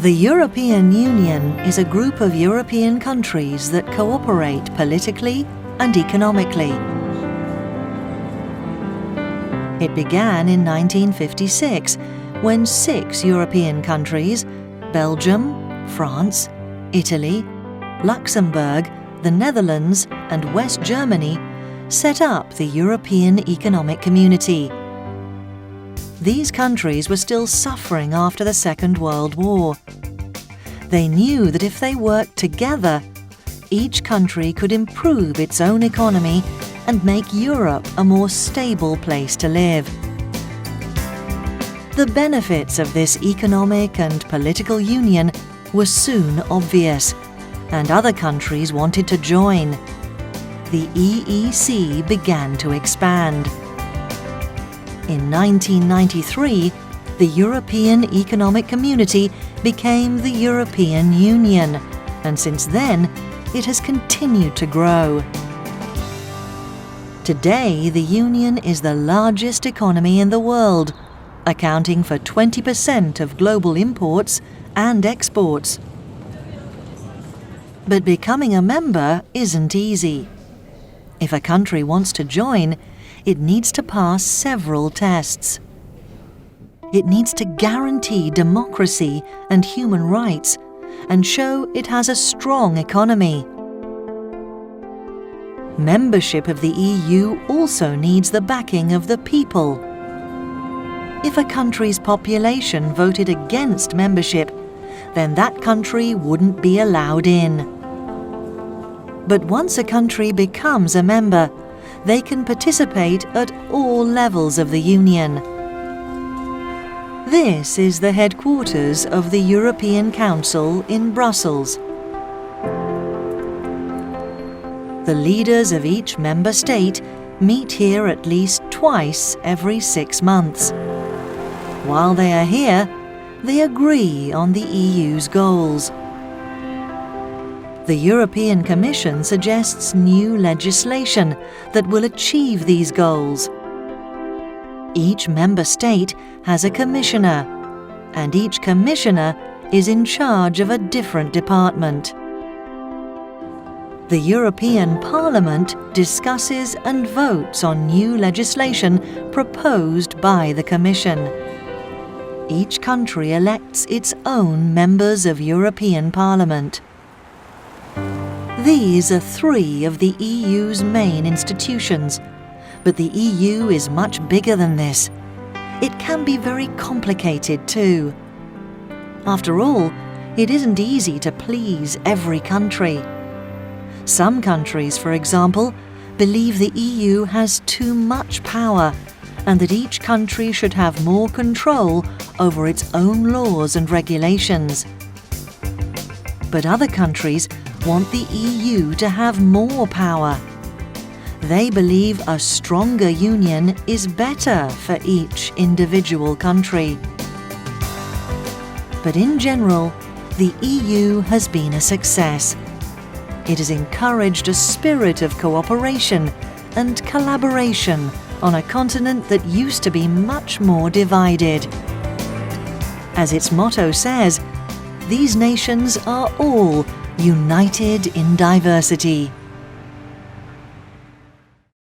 The European Union is a group of European countries that cooperate politically and economically. It began in 1956 when 6 European countries, Belgium, France, Italy, Luxembourg, the Netherlands and West Germany, set up the European Economic Community. These countries were still suffering after the Second World War. They knew that if they worked together, each country could improve its own economy and make Europe a more stable place to live. The benefits of this economic and political union were soon obvious, and other countries wanted to join. The EEC began to expand. In 1993, the European Economic Community became the European Union, and since then, it has continued to grow. Today, the Union is the largest economy in the world, accounting for 20% of global imports and exports. But becoming a member isn't easy. If a country wants to join, it needs to pass several tests. It needs to guarantee democracy and human rights and show it has a strong economy. Membership of the EU also needs the backing of the people. If a country's population voted against membership, then that country wouldn't be allowed in. But once a country becomes a member, they can participate at all levels of the Union. This is the headquarters of the European Council in Brussels. The leaders of each member state meet here at least twice every 6 months. While they are here, they agree on the EU's goals. The European Commission suggests new legislation that will achieve these goals. Each member state has a commissioner, and each commissioner is in charge of a different department. The European Parliament discusses and votes on new legislation proposed by the Commission. Each country elects its own members of European Parliament. These are 3 of the EU's main institutions, but the EU is much bigger than this. It can be very complicated too. After all, it isn't easy to please every country. Some countries, for example, believe the EU has too much power and that each country should have more control over its own laws and regulations. But other countries want the EU to have more power. They believe a stronger union is better for each individual country. But in general, the EU has been a success. It has encouraged a spirit of cooperation and collaboration on a continent that used to be much more divided. As its motto says, these nations are all united in diversity.